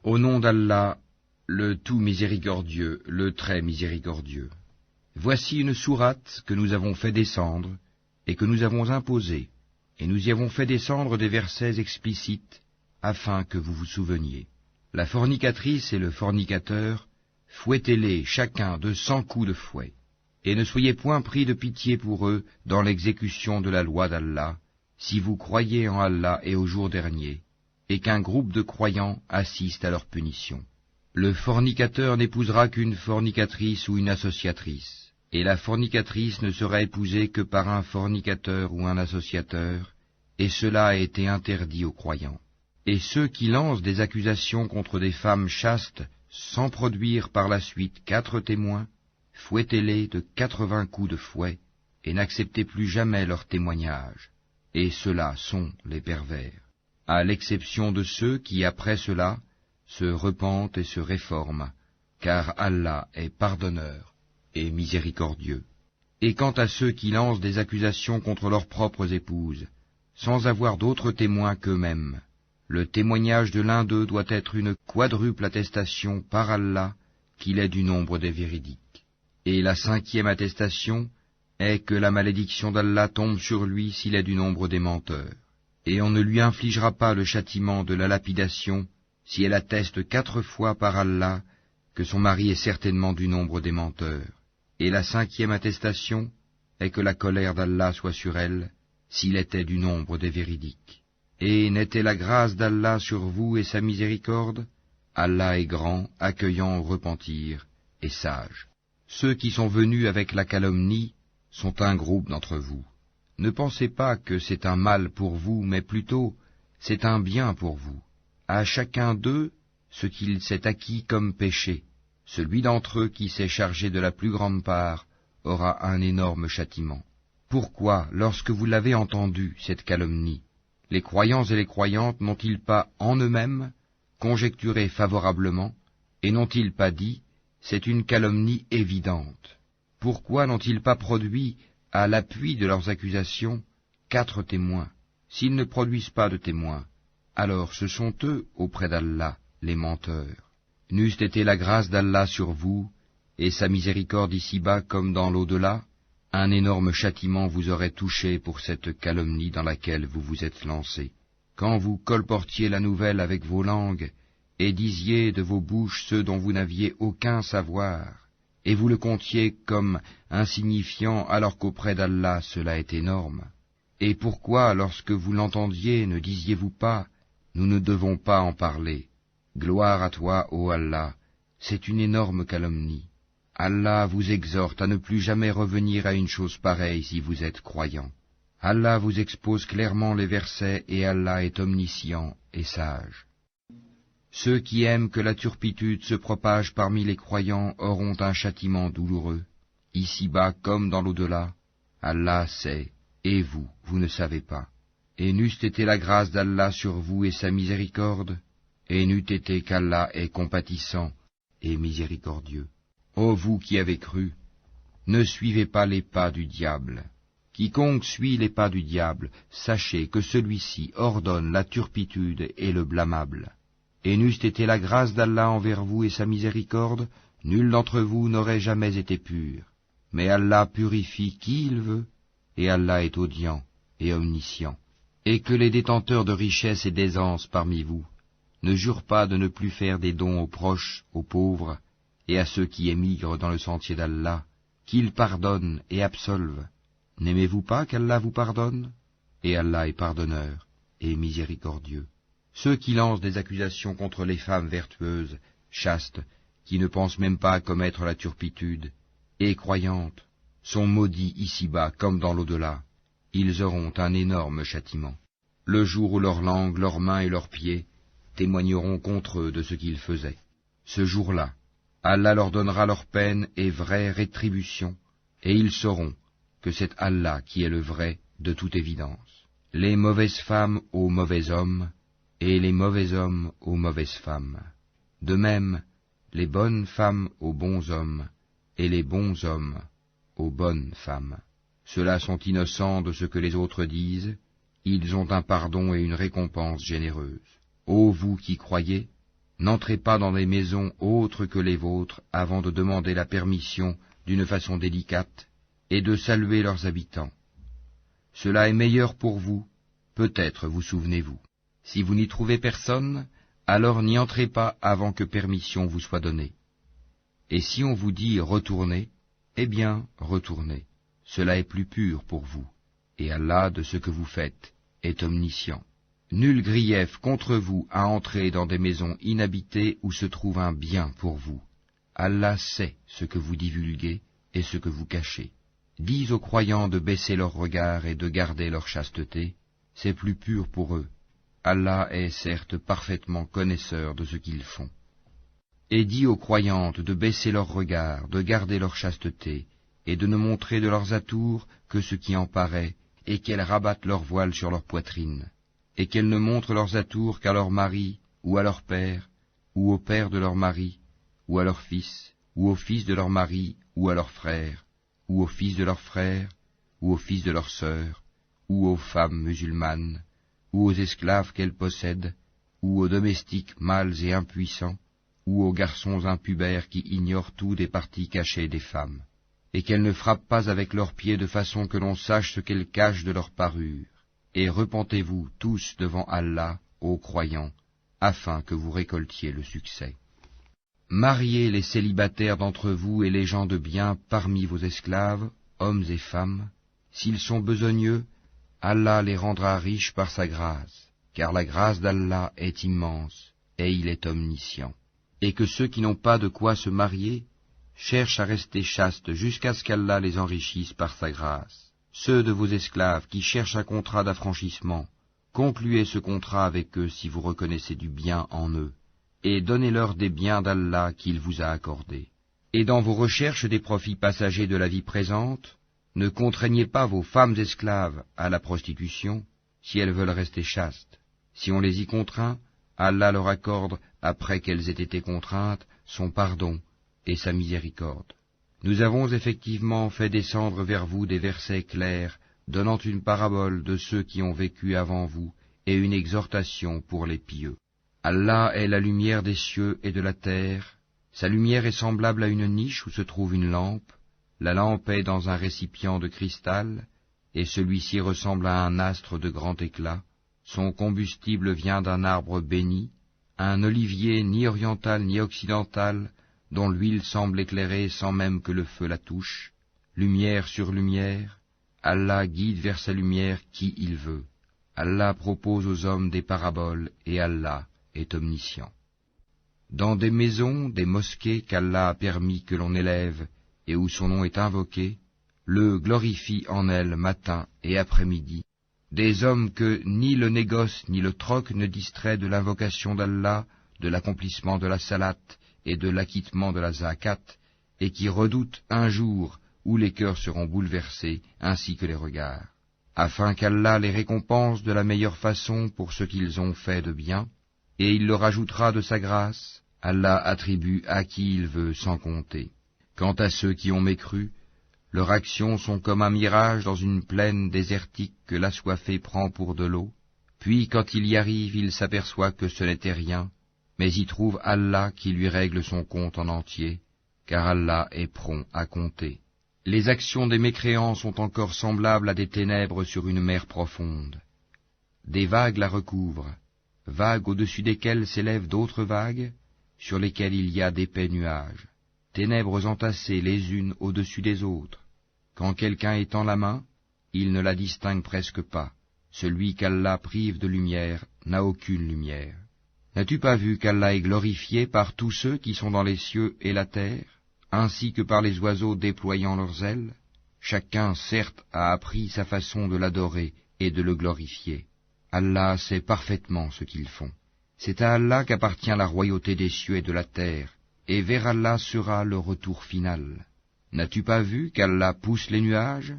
Au nom d'Allah, le tout miséricordieux, le très miséricordieux. Voici une sourate que nous avons fait descendre et que nous avons imposée, et nous y avons fait descendre des versets explicites afin que vous vous souveniez. La fornicatrice et le fornicateur, fouettez-les chacun de 100 coups de fouet, et ne soyez point pris de pitié pour eux dans l'exécution de la loi d'Allah, si vous croyez en Allah et au jour dernier, et qu'un groupe de croyants assiste à leur punition. Le fornicateur n'épousera qu'une fornicatrice ou une associatrice, et la fornicatrice ne sera épousée que par un fornicateur ou un associateur, et cela a été interdit aux croyants. Et ceux qui lancent des accusations contre des femmes chastes, sans produire par la suite 4 témoins, fouettez-les de 80 coups de fouet, et n'acceptez plus jamais leur témoignage. Et ceux-là sont les pervers, à l'exception de ceux qui, après cela, se repentent et se réforment, car Allah est pardonneur et miséricordieux. Et quant à ceux qui lancent des accusations contre leurs propres épouses, sans avoir d'autres témoins qu'eux-mêmes, le témoignage de l'un d'eux doit être une quadruple attestation par Allah qu'il est du nombre des véridiques. Et la 5e attestation est que la malédiction d'Allah tombe sur lui s'il est du nombre des menteurs. Et on ne lui infligera pas le châtiment de la lapidation si elle atteste 4 fois par Allah que son mari est certainement du nombre des menteurs. Et la 5e attestation est que la colère d'Allah soit sur elle s'il était du nombre des véridiques. Et n'était la grâce d'Allah sur vous et sa miséricorde? Allah est grand, accueillant au repentir, et sage. Ceux qui sont venus avec la calomnie sont un groupe d'entre vous. Ne pensez pas que c'est un mal pour vous, mais plutôt c'est un bien pour vous. À chacun d'eux ce qu'il s'est acquis comme péché. Celui d'entre eux qui s'est chargé de la plus grande part aura un énorme châtiment. Pourquoi, lorsque vous l'avez entendu, cette calomnie, les croyants et les croyantes n'ont-ils pas en eux-mêmes conjecturé favorablement, et n'ont-ils pas dit, c'est une calomnie évidente? Pourquoi n'ont-ils pas produit, à l'appui de leurs accusations, 4 témoins? S'ils ne produisent pas de témoins, alors ce sont eux, auprès d'Allah, les menteurs. N'eût été la grâce d'Allah sur vous, et sa miséricorde ici-bas comme dans l'au-delà, un énorme châtiment vous aurait touché pour cette calomnie dans laquelle vous vous êtes lancés. Quand vous colportiez la nouvelle avec vos langues, et disiez de vos bouches ceux dont vous n'aviez aucun savoir, et vous le comptiez comme insignifiant alors qu'auprès d'Allah cela est énorme. Et pourquoi, lorsque vous l'entendiez, ne disiez-vous pas, nous ne devons pas en parler? Gloire à toi, ô Allah, c'est une énorme calomnie. Allah vous exhorte à ne plus jamais revenir à une chose pareille si vous êtes croyants. Allah vous expose clairement les versets et Allah est omniscient et sage. Ceux qui aiment que la turpitude se propage parmi les croyants auront un châtiment douloureux, ici-bas comme dans l'au-delà. Allah sait, et vous, vous ne savez pas. Et n'eût été la grâce d'Allah sur vous et sa miséricorde, et n'eût été qu'Allah est compatissant et miséricordieux. Ô vous qui avez cru, ne suivez pas les pas du diable. Quiconque suit les pas du diable, sachez que celui-ci ordonne la turpitude et le blâmable. Et n'eût été la grâce d'Allah envers vous et sa miséricorde, nul d'entre vous n'aurait jamais été pur. Mais Allah purifie qui il veut, et Allah est audient et omniscient. Et que les détenteurs de richesses et d'aisance parmi vous ne jurent pas de ne plus faire des dons aux proches, aux pauvres, et à ceux qui émigrent dans le sentier d'Allah, qu'il pardonne et absolve. N'aimez-vous pas qu'Allah vous pardonne? Et Allah est pardonneur et miséricordieux. Ceux qui lancent des accusations contre les femmes vertueuses, chastes, qui ne pensent même pas à commettre la turpitude, et croyantes, sont maudits ici-bas comme dans l'au-delà. Ils auront un énorme châtiment. Le jour où leur langue, leurs mains et leurs pieds témoigneront contre eux de ce qu'ils faisaient. Ce jour-là, Allah leur donnera leur peine et vraie rétribution, et ils sauront que c'est Allah qui est le vrai de toute évidence. Les mauvaises femmes aux mauvais hommes, et les mauvais hommes aux mauvaises femmes. De même, les bonnes femmes aux bons hommes, et les bons hommes aux bonnes femmes. Ceux-là sont innocents de ce que les autres disent, ils ont un pardon et une récompense généreuse. Ô vous qui croyez, N'entrez pas dans des maisons autres que les vôtres avant de demander la permission d'une façon délicate et de saluer leurs habitants. Cela est meilleur pour vous, peut-être vous souvenez-vous. Si vous n'y trouvez personne, alors n'y entrez pas avant que permission vous soit donnée. Et si on vous dit retournez, eh bien retournez. Cela est plus pur pour vous, et Allah de ce que vous faites est omniscient. Nul grief contre vous à entrer dans des maisons inhabitées où se trouve un bien pour vous. Allah sait ce que vous divulguez et ce que vous cachez. Dis aux croyants de baisser leur regard et de garder leur chasteté, c'est plus pur pour eux. Allah est certes parfaitement connaisseur de ce qu'ils font. Et dis aux croyantes de baisser leur regard, de garder leur chasteté, et de ne montrer de leurs atours que ce qui en paraît, et qu'elles rabattent leur voile sur leur poitrine, et qu'elles ne montrent leurs atours qu'à leur mari, ou à leur père, ou au père de leur mari, ou à leur fils, ou au fils de leur mari, ou à leur frère, ou au fils de leur frère, ou au fils de leur sœur, ou aux femmes musulmanes, ou aux esclaves qu'elles possèdent, ou aux domestiques mâles et impuissants, ou aux garçons impubères qui ignorent tout des parties cachées des femmes, et qu'elles ne frappent pas avec leurs pieds de façon que l'on sache ce qu'elles cachent de leur parure. Et repentez-vous tous devant Allah, ô croyants, afin que vous récoltiez le succès. Mariez les célibataires d'entre vous et les gens de bien parmi vos esclaves, hommes et femmes. S'ils sont besogneux, Allah les rendra riches par sa grâce, car la grâce d'Allah est immense, et il est omniscient. Et que ceux qui n'ont pas de quoi se marier cherchent à rester chastes jusqu'à ce qu'Allah les enrichisse par sa grâce. Ceux de vos esclaves qui cherchent un contrat d'affranchissement, concluez ce contrat avec eux si vous reconnaissez du bien en eux, et donnez-leur des biens d'Allah qu'il vous a accordés. Et dans vos recherches des profits passagers de la vie présente, ne contraignez pas vos femmes esclaves à la prostitution, si elles veulent rester chastes. Si on les y contraint, Allah leur accorde, après qu'elles aient été contraintes, son pardon et sa miséricorde. Nous avons effectivement fait descendre vers vous des versets clairs, donnant une parabole de ceux qui ont vécu avant vous, et une exhortation pour les pieux. Allah est la lumière des cieux et de la terre. Sa lumière est semblable à une niche où se trouve une lampe. La lampe est dans un récipient de cristal, et celui-ci ressemble à un astre de grand éclat. Son combustible vient d'un arbre béni, un olivier ni oriental ni occidental, dont l'huile semble éclairer sans même que le feu la touche. Lumière sur lumière, Allah guide vers sa lumière qui il veut. Allah propose aux hommes des paraboles, et Allah est omniscient. Dans des maisons, des mosquées qu'Allah a permis que l'on élève, et où son nom est invoqué, le glorifie en elles matin et après-midi, des hommes que ni le négoce ni le troc ne distrait de l'invocation d'Allah, de l'accomplissement de la salate et de l'acquittement de la zakat, et qui redoutent un jour où les cœurs seront bouleversés, ainsi que les regards, afin qu'Allah les récompense de la meilleure façon pour ce qu'ils ont fait de bien, et il leur ajoutera de sa grâce. Allah attribue à qui il veut sans compter. Quant à ceux qui ont mécru, leurs actions sont comme un mirage dans une plaine désertique que l'assoiffé prend pour de l'eau, puis quand il y arrive, il s'aperçoit que ce n'était rien, mais y trouve Allah qui lui règle son compte en entier, car Allah est prompt à compter. Les actions des mécréants sont encore semblables à des ténèbres sur une mer profonde. Des vagues la recouvrent, vagues au-dessus desquelles s'élèvent d'autres vagues, sur lesquelles il y a d'épais nuages, ténèbres entassées les unes au-dessus des autres. Quand quelqu'un étend la main, il ne la distingue presque pas. Celui qu'Allah prive de lumière n'a aucune lumière. N'as-tu pas vu qu'Allah est glorifié par tous ceux qui sont dans les cieux et la terre, ainsi que par les oiseaux déployant leurs ailes? Chacun, certes, a appris sa façon de l'adorer et de le glorifier. Allah sait parfaitement ce qu'ils font. C'est à Allah qu'appartient la royauté des cieux et de la terre, et vers Allah sera le retour final. N'as-tu pas vu qu'Allah pousse les nuages?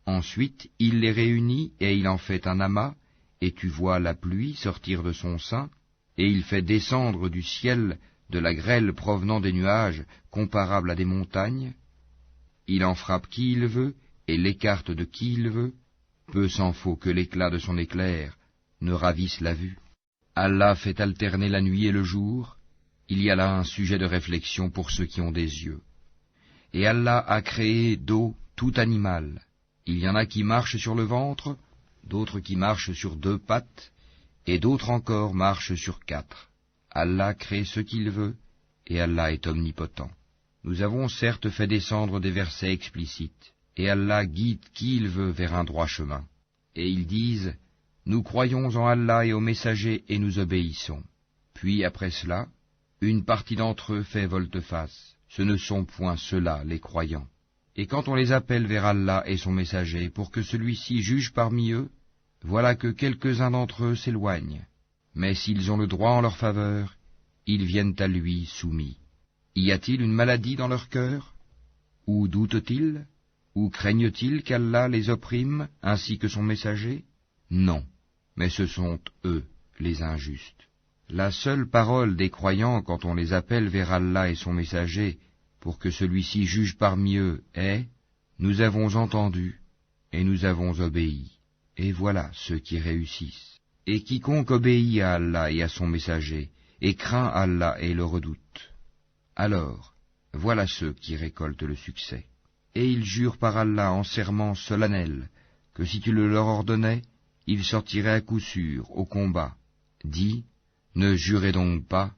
Ensuite, il les réunit et il en fait un amas, et tu vois la pluie sortir de son sein, et il fait descendre du ciel de la grêle provenant des nuages comparable à des montagnes. Il en frappe qui il veut et l'écarte de qui il veut. Peu s'en faut que l'éclat de son éclair ne ravisse la vue. Allah fait alterner la nuit et le jour, Il y a là un sujet de réflexion pour ceux qui ont des yeux. Et Allah a créé d'eau tout animal. Il y en a qui marchent sur le ventre, d'autres qui marchent sur 2 pattes, et d'autres encore marchent sur 4. Allah crée ce qu'il veut, et Allah est omnipotent. Nous avons certes fait descendre des versets explicites, et Allah guide qui il veut vers un droit chemin. Et ils disent, nous croyons en Allah et aux messagers et nous obéissons. Puis après cela, une partie d'entre eux fait volte-face. Ce ne sont point ceux-là les croyants. Et quand on les appelle vers Allah et son messager pour que celui-ci juge parmi eux, voilà que quelques-uns d'entre eux s'éloignent. Mais s'ils ont le droit en leur faveur, ils viennent à lui soumis. Y a-t-il une maladie dans leur cœur? Ou doutent-ils? Ou craignent-ils qu'Allah les opprime ainsi que son messager? Non, mais ce sont eux, les injustes. La seule parole des croyants quand on les appelle vers Allah et son messager, pour que celui-ci juge parmi eux, est « Nous avons entendu et nous avons obéi ». Et voilà ceux qui réussissent. Et quiconque obéit à Allah et à son messager, et craint Allah et le redoute, alors voilà ceux qui récoltent le succès. Et ils jurent par Allah en serment solennel, que si tu le leur ordonnais, ils sortiraient à coup sûr au combat. Dis, ne jurez donc pas,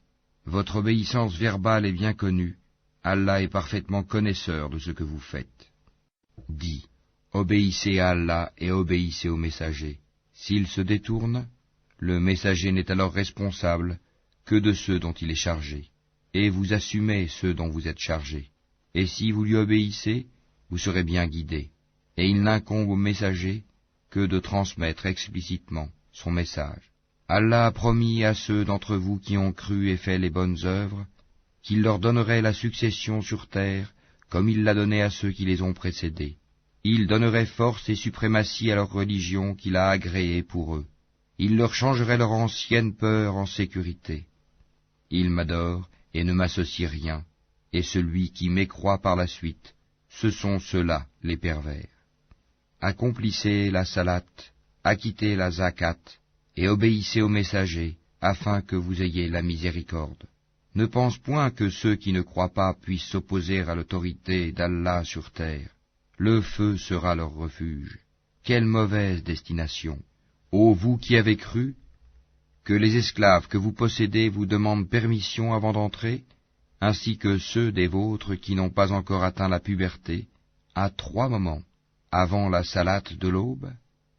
votre obéissance verbale est bien connue, Allah est parfaitement connaisseur de ce que vous faites. Dis, obéissez à Allah et obéissez au messager. S'il se détourne, le messager n'est alors responsable que de ceux dont il est chargé, et vous assumez ceux dont vous êtes chargés. Et si vous lui obéissez, vous serez bien guidés, et il n'incombe au messager que de transmettre explicitement son message. Allah a promis à ceux d'entre vous qui ont cru et fait les bonnes œuvres, qu'il leur donnerait la succession sur terre, comme il l'a donné à ceux qui les ont précédés. Il donnerait force et suprématie à leur religion qu'il a agréée pour eux. Il leur changerait leur ancienne peur en sécurité. Ils m'adorent et ne m'associent rien, et celui qui mécroit par la suite, ce sont ceux-là les pervers. Accomplissez la salat, acquittez la zakat, et obéissez aux messagers, afin que vous ayez la miséricorde. Ne pense point que ceux qui ne croient pas puissent s'opposer à l'autorité d'Allah sur terre. Le feu sera leur refuge. Quelle mauvaise destination! Ô vous qui avez cru, que les esclaves que vous possédez vous demandent permission avant d'entrer, ainsi que ceux des vôtres qui n'ont pas encore atteint la puberté, à 3 moments, avant la salate de l'aube,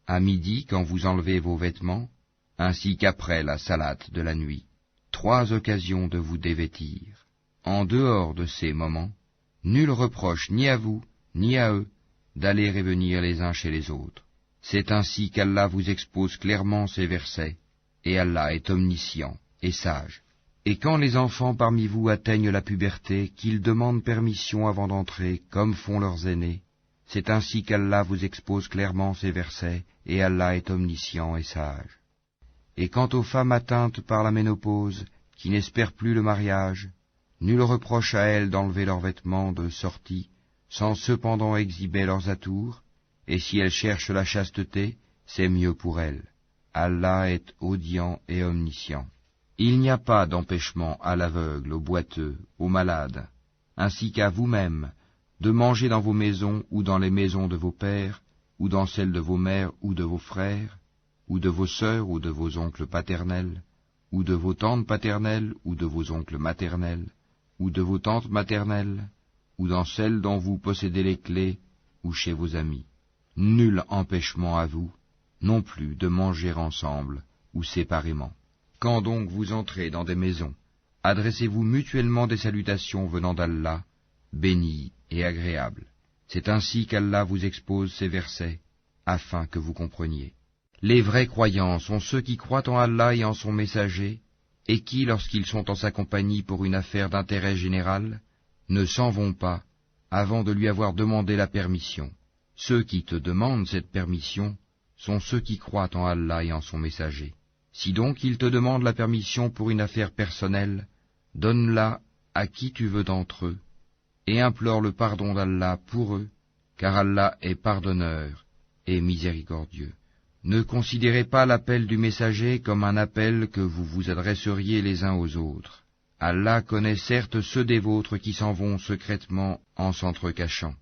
à midi quand vous enlevez vos vêtements, ainsi qu'après la salate de la nuit. 3 occasions de vous dévêtir. En dehors de ces moments, nul reproche ni à vous, ni à eux, d'aller et venir les uns chez les autres. C'est ainsi qu'Allah vous expose clairement ces versets, et Allah est omniscient et sage. Et quand les enfants parmi vous atteignent la puberté, qu'ils demandent permission avant d'entrer, comme font leurs aînés, c'est ainsi qu'Allah vous expose clairement ces versets, et Allah est omniscient et sage. Et quant aux femmes atteintes par la ménopause, qui n'espèrent plus le mariage, nul reproche à elles d'enlever leurs vêtements de sortie, sans cependant exhiber leurs atours, et si elles cherchent la chasteté, c'est mieux pour elles. Allah est audient et omniscient. Il n'y a pas d'empêchement à l'aveugle, au boiteux, aux malades, ainsi qu'à vous-mêmes, de manger dans vos maisons ou dans les maisons de vos pères, ou dans celles de vos mères ou de vos frères, ou de vos sœurs ou de vos oncles paternels, ou de vos tantes paternelles ou de vos oncles maternels, ou de vos tantes maternelles, ou dans celles dont vous possédez les clés, ou chez vos amis. Nul empêchement à vous, non plus de manger ensemble ou séparément. Quand donc vous entrez dans des maisons, adressez-vous mutuellement des salutations venant d'Allah, bénies et agréables. C'est ainsi qu'Allah vous expose ces versets, afin que vous compreniez. Les vrais croyants sont ceux qui croient en Allah et en son messager, et qui, lorsqu'ils sont en sa compagnie pour une affaire d'intérêt général, ne s'en vont pas avant de lui avoir demandé la permission. Ceux qui te demandent cette permission sont ceux qui croient en Allah et en son messager. Si donc ils te demandent la permission pour une affaire personnelle, donne-la à qui tu veux d'entre eux, et implore le pardon d'Allah pour eux, car Allah est pardonneur et miséricordieux. Ne considérez pas l'appel du messager comme un appel que vous vous adresseriez les uns aux autres. Allah connaît certes ceux des vôtres qui s'en vont secrètement en s'entrecachant.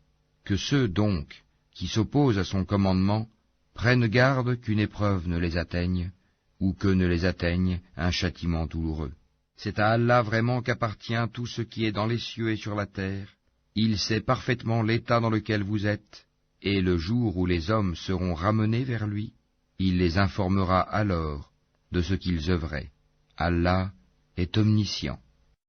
Que ceux, donc, qui s'opposent à son commandement, prennent garde qu'une épreuve ne les atteigne, ou que ne les atteigne un châtiment douloureux. C'est à Allah vraiment qu'appartient tout ce qui est dans les cieux et sur la terre. Il sait parfaitement l'état dans lequel vous êtes, et le jour où les hommes seront ramenés vers lui, il les informera alors de ce qu'ils œuvraient. Allah est omniscient.